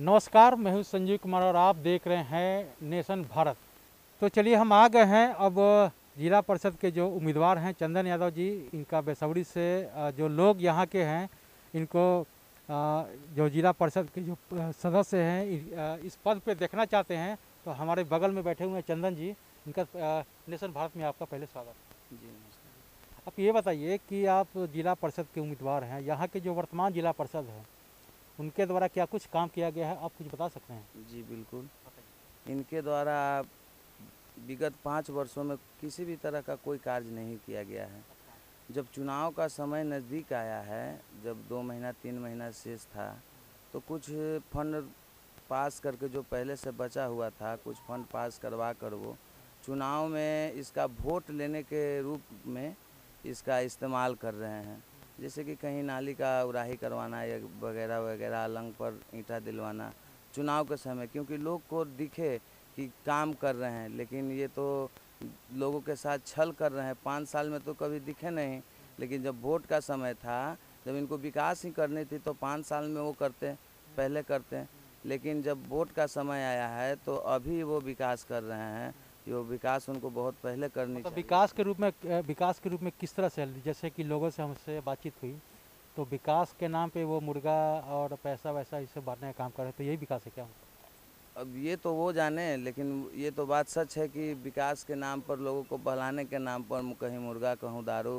नमस्कार, मैं हूं संजीव कुमार और आप देख रहे हैं नेशन भारत। तो चलिए हम आ गए हैं अब जिला परिषद के जो उम्मीदवार हैं चंदन यादव जी, इनका बेसब्री से जो लोग यहाँ के हैं इनको जो जिला परिषद के जो सदस्य हैं इस पद पे देखना चाहते हैं। तो हमारे बगल में बैठे हुए हैं चंदन जी, इनका नेशन भारत में आपका पहले स्वागत। जी नमस्कार। आप ये बताइए कि आप जिला परिषद के उम्मीदवार हैं, यहाँ के जो वर्तमान जिला परिषद है उनके द्वारा क्या कुछ काम किया गया है, आप कुछ बता सकते हैं? जी बिल्कुल, इनके द्वारा विगत 5 वर्षों में किसी भी तरह का कोई कार्य नहीं किया गया है। जब चुनाव का समय नज़दीक आया है, जब 2 महीना 3 महीना शेष था, तो कुछ फंड पास करके जो पहले से बचा हुआ था, कुछ फंड पास करवा कर वो चुनाव में इसका वोट लेने के रूप में इसका इस्तेमाल कर रहे हैं। जैसे कि कहीं नाली का उराही करवाना या वगैरह वगैरह, अलंग पर ईंटा दिलवाना चुनाव के समय, क्योंकि लोग को दिखे कि काम कर रहे हैं, लेकिन ये तो लोगों के साथ छल कर रहे हैं। 5 साल में तो कभी दिखे नहीं, लेकिन जब वोट का समय था, जब इनको विकास ही करनी थी तो 5 साल में वो करते, पहले करते। लेकिन जब वोट का समय आया है तो अभी वो विकास कर रहे हैं, जो विकास उनको बहुत पहले करनी मतलब चाहिए। विकास के रूप में किस तरह से, जैसे कि लोगों से हमसे बातचीत हुई तो विकास के नाम पे वो मुर्गा और पैसा वैसा इसे बांटने का काम कर रहे हैं, तो यही विकास है क्या? अब ये तो वो जाने, लेकिन ये तो बात सच है कि विकास के नाम पर, लोगों को बहलाने के नाम पर कहीं मुर्गा, कहूँ दारू,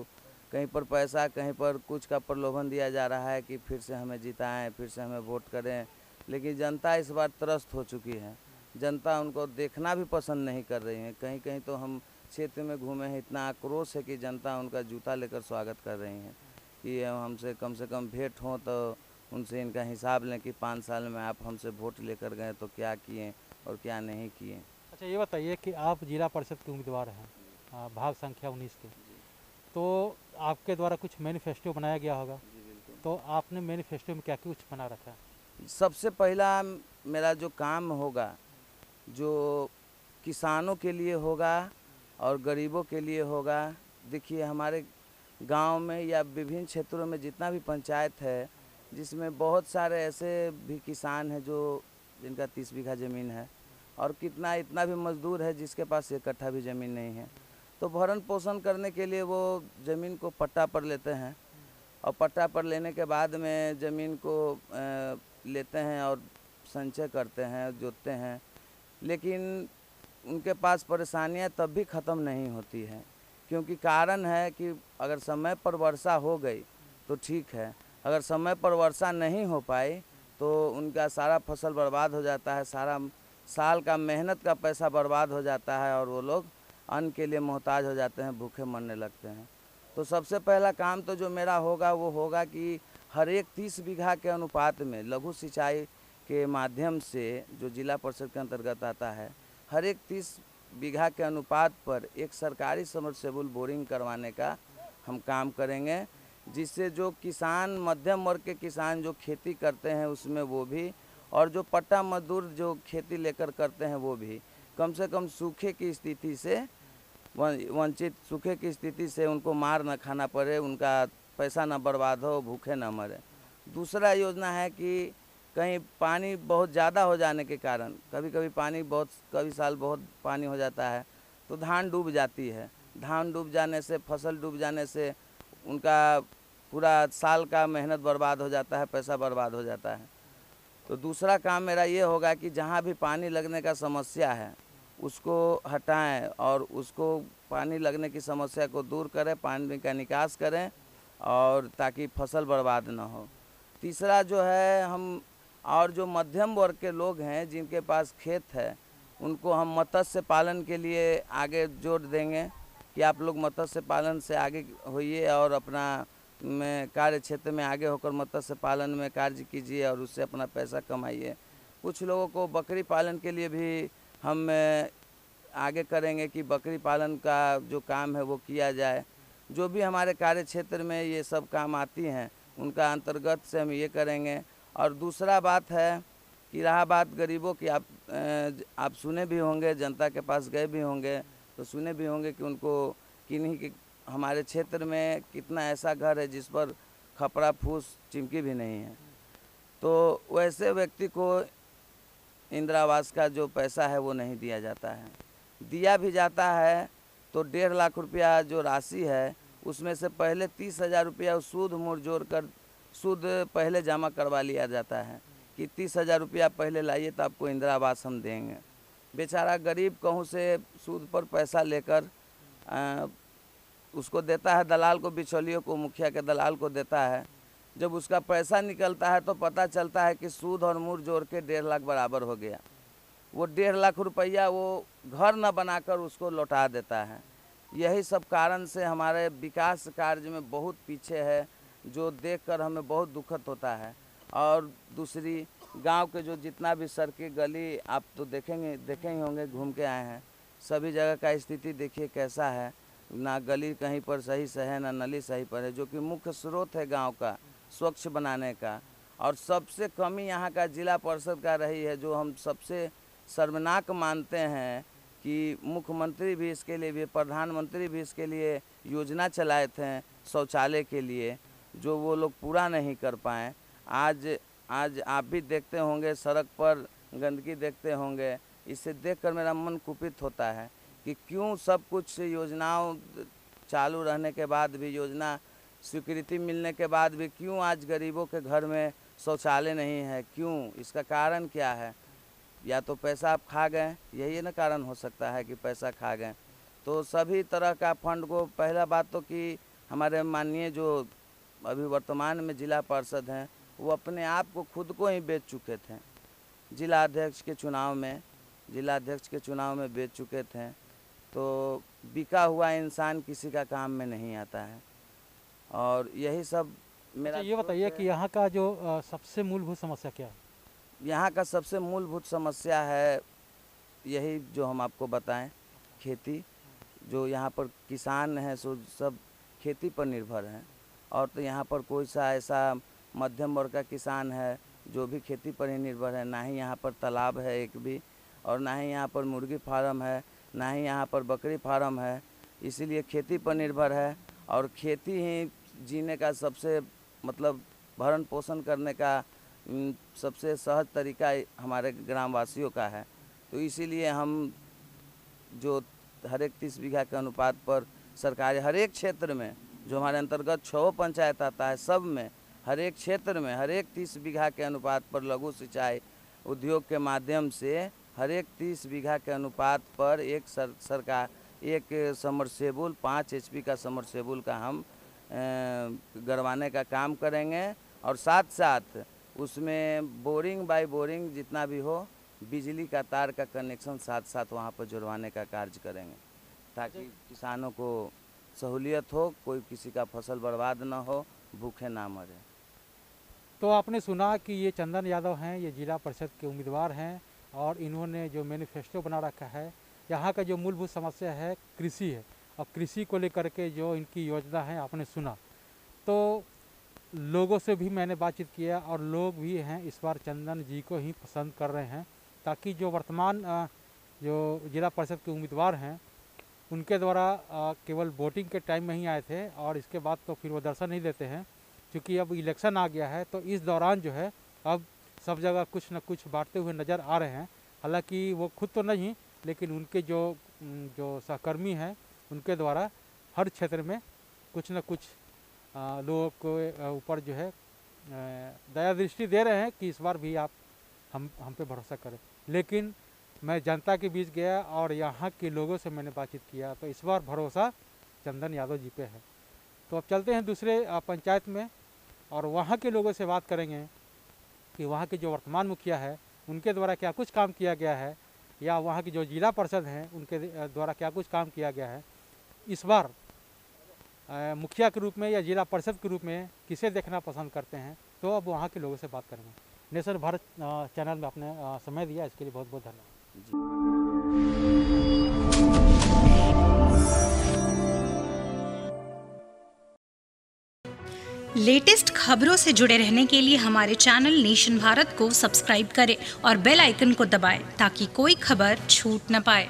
कहीं पर पैसा, कहीं पर कुछ का प्रलोभन दिया जा रहा है कि फिर से हमें जिताएं, फिर से हमें वोट करें। लेकिन जनता इस बार त्रस्त हो चुकी है। जनता उनको देखना भी पसंद नहीं कर रही है। कहीं कहीं तो हम क्षेत्र में घूमे हैं, इतना आक्रोश है कि जनता उनका जूता लेकर स्वागत कर रही है कि हमसे कम से कम भेंट हो तो उनसे इनका हिसाब लें कि 5 साल में आप हमसे वोट लेकर गए तो क्या किए और क्या नहीं किए। अच्छा ये बताइए कि आप जिला परिषद के उम्मीदवार हैं, भाग संख्या 19 के, जी तो आपके द्वारा कुछ मैनिफेस्टो बनाया गया होगा, जी बिल्कुल। तो आपने मैनिफेस्टो में क्या कुछ बना रखा है? सबसे पहला मेरा जो काम होगा, जो किसानों के लिए होगा और गरीबों के लिए होगा। देखिए हमारे गांव में या विभिन्न क्षेत्रों में जितना भी पंचायत है, जिसमें बहुत सारे ऐसे भी किसान हैं जो जिनका 30 बीघा ज़मीन है, और कितना इतना भी मजदूर है जिसके पास 1 कट्ठा भी ज़मीन नहीं है। तो भरण पोषण करने के लिए वो ज़मीन को पट्टा पर लेते हैं, और पट्टा पर लेने के बाद में ज़मीन को लेते हैं और संचय करते हैं, जोतते हैं। लेकिन उनके पास परेशानियां तब भी ख़त्म नहीं होती हैं, क्योंकि कारण है कि अगर समय पर वर्षा हो गई तो ठीक है, अगर समय पर वर्षा नहीं हो पाई तो उनका सारा फसल बर्बाद हो जाता है, सारा साल का मेहनत का पैसा बर्बाद हो जाता है, और वो लोग अन्न के लिए मोहताज हो जाते हैं, भूखे मरने लगते हैं। तो सबसे पहला काम तो जो मेरा होगा वो होगा कि हर एक 30 बीघा के अनुपात में लघु सिंचाई के माध्यम से, जो जिला परिषद के अंतर्गत आता है, हर एक 30 बीघा के अनुपात पर एक सरकारी सबमर्सिबल बोरिंग करवाने का हम काम करेंगे, जिससे जो किसान, मध्यम वर्ग के किसान जो खेती करते हैं उसमें वो भी, और जो पट्टा मजदूर जो खेती लेकर करते हैं वो भी, कम से कम सूखे की स्थिति से वंचित, सूखे की स्थिति से उनको मार न खाना पड़े, उनका पैसा न बर्बाद हो, भूखे न मरे। दूसरा योजना है कि कहीं पानी बहुत ज़्यादा हो जाने के कारण, कभी कभी पानी बहुत, कभी साल बहुत पानी हो जाता है तो धान डूब जाती है। धान डूब जाने से, फसल डूब जाने से उनका पूरा साल का मेहनत बर्बाद हो जाता है, पैसा बर्बाद हो जाता है। तो दूसरा काम मेरा ये होगा कि जहाँ भी पानी लगने का समस्या है उसको हटाएं, और उसको पानी लगने की समस्या को दूर करें, पानी का निकास करें, और ताकि फसल बर्बाद ना हो। तीसरा जो है, हम और जो मध्यम वर्ग के लोग हैं जिनके पास खेत है, उनको हम मत्स्य पालन के लिए आगे जोड़ देंगे कि आप लोग मत्स्य पालन से आगे होइए और अपना में कार्य क्षेत्र में आगे होकर मत्स्य पालन में कार्य कीजिए और उससे अपना पैसा कमाइए। कुछ लोगों को बकरी पालन के लिए भी हम आगे करेंगे कि बकरी पालन का जो काम है वो किया जाए। जो भी हमारे कार्य क्षेत्र में ये सब काम आती हैं उनका अंतर्गत से हम ये करेंगे। और दूसरा बात है कि रहा बात गरीबों की, आप सुने भी होंगे, जनता के पास गए भी होंगे तो सुने भी होंगे कि उनको किन्हीं के, हमारे क्षेत्र में कितना ऐसा घर है जिस पर खपरा फूस चिमकी भी नहीं है। तो वैसे व्यक्ति को इंदिरा आवास का जो पैसा है वो नहीं दिया जाता है। दिया भी जाता है तो 1.5 लाख रुपया जो राशि है उसमें से पहले 30,000 रुपया सूद मूर जोड़ कर सूद पहले जमा करवा लिया जाता है कि 30,000 रुपया पहले लाइए तो आपको इंदिरा आवास हम देंगे। बेचारा गरीब कहूँ से सूद पर पैसा लेकर उसको देता है, दलाल को, बिचौलियों को, मुखिया के दलाल को देता है। जब उसका पैसा निकलता है तो पता चलता है कि सूद और मूर जोड़ के 1.5 लाख बराबर हो गया। वो 1.5 लाख रुपया वो घर न बनाकर उसको लौटा देता है। यही सब कारण से हमारे विकास कार्य में बहुत पीछे है, जो देखकर हमें बहुत दुखद होता है। और दूसरी, गांव के जो जितना भी सड़कें गली आप तो देखे ही होंगे, घूम के आए हैं, सभी जगह का स्थिति देखिए कैसा है। ना गली कहीं पर सही से है, ना नली सही पर है, जो कि मुख्य स्रोत है गांव का स्वच्छ बनाने का। और सबसे कमी यहाँ का जिला परिषद का रही है, जो हम सबसे शर्मनाक मानते हैं कि मुख्यमंत्री भी इसके लिए भी, प्रधानमंत्री भी इसके लिए योजना चलाए थे शौचालय के लिए, जो वो लोग पूरा नहीं कर पाए। आज आप भी देखते होंगे, सड़क पर गंदगी देखते होंगे। इसे देखकर मेरा मन कुपित होता है कि क्यों सब कुछ योजनाओं चालू रहने के बाद भी, योजना स्वीकृति मिलने के बाद भी क्यों आज गरीबों के घर में शौचालय नहीं है? क्यों? इसका कारण क्या है? या तो पैसा आप खा गए, यही ना कारण हो सकता है कि पैसा खा गए। तो सभी तरह का फंड को, पहला बात तो कि हमारे माननीय जो अभी वर्तमान में जिला पार्षद हैं, वो अपने आप को खुद को ही बेच चुके थे। जिला अध्यक्ष के चुनाव में बेच चुके थे। तो बिका हुआ इंसान किसी का काम में नहीं आता है। और यही सब मेरा। ये बताइए कि यहाँ का जो सबसे मूलभूत समस्या क्या है? यहाँ का सबसे मूलभूत समस्या है यही जो हम आपको बताएं, खेती। जो यहाँ पर किसान हैं सो सब खेती पर निर्भर हैं। और तो यहाँ पर कोई सा ऐसा मध्यम वर्ग का किसान है जो भी खेती पर ही निर्भर है। ना ही यहाँ पर तालाब है एक भी, और ना ही यहाँ पर मुर्गी फार्म है, ना ही यहाँ पर बकरी फार्म है। इसीलिए खेती पर निर्भर है। और खेती ही जीने का सबसे, मतलब भरण पोषण करने का सबसे सहज तरीका हमारे ग्रामवासियों का है। तो इसीलिए हम जो हर एक 30 बीघा के अनुपात पर सरकारी हर एक क्षेत्र में, जो हमारे अंतर्गत 6 पंचायत आता है, सब में हर एक क्षेत्र में हर एक 30 बीघा के अनुपात पर लघु सिंचाई उद्योग के माध्यम से हर एक 30 बीघा के अनुपात पर एक सरकार एक समरसेबुल 5 HP का समरसेबुल का हम गड़वाने का काम करेंगे। और साथ साथ उसमें बोरिंग बाय बोरिंग जितना भी हो, बिजली का तार का कनेक्शन साथ साथ वहाँ पर जुड़वाने का कार्य करेंगे, ताकि किसानों को सहूलियत हो, कोई किसी का फसल बर्बाद ना हो, भूखे ना मरे। तो आपने सुना कि ये चंदन यादव हैं, ये जिला परिषद के उम्मीदवार हैं और इन्होंने जो मैनिफेस्टो बना रखा है, यहाँ का जो मूलभूत समस्या है कृषि है। और कृषि को लेकर के जो इनकी योजना है आपने सुना। तो लोगों से भी मैंने बातचीत किया और लोग भी हैं इस बार चंदन जी को ही पसंद कर रहे हैं, ताकि जो वर्तमान जो जिला परिषद के उम्मीदवार हैं उनके द्वारा केवल वोटिंग के टाइम में ही आए थे और इसके बाद तो फिर वो दर्शन नहीं देते हैं, क्योंकि अब इलेक्शन आ गया है। तो इस दौरान जो है अब सब जगह कुछ न कुछ बांटते हुए नज़र आ रहे हैं। हालांकि वो खुद तो नहीं, लेकिन उनके जो सहकर्मी हैं उनके द्वारा हर क्षेत्र में कुछ न कुछ लोगों को ऊपर जो है दया दृष्टि दे रहे हैं कि इस बार भी आप हम पे भरोसा करें। लेकिन मैं जनता के बीच गया और यहाँ के लोगों से मैंने बातचीत किया, तो इस बार भरोसा चंदन यादव जी पे है। तो अब चलते हैं दूसरे पंचायत में और वहाँ के लोगों से बात करेंगे कि वहाँ के जो वर्तमान मुखिया है उनके द्वारा क्या कुछ काम किया गया है, या वहाँ की जो जिला परिषद हैं उनके द्वारा क्या कुछ काम किया गया है। इस बार मुखिया के रूप में या जिला परिषद के रूप में किसे देखना पसंद करते हैं, तो अब वहाँ के लोगों से बात करेंगे। नेशन भारत चैनल में आपने समय दिया, इसके लिए बहुत बहुत धन्यवाद। लेटेस्ट खबरों से जुड़े रहने के लिए हमारे चैनल नेशन भारत को सब्सक्राइब करें और बेल आइकन को दबाएं ताकि कोई खबर छूट न पाए।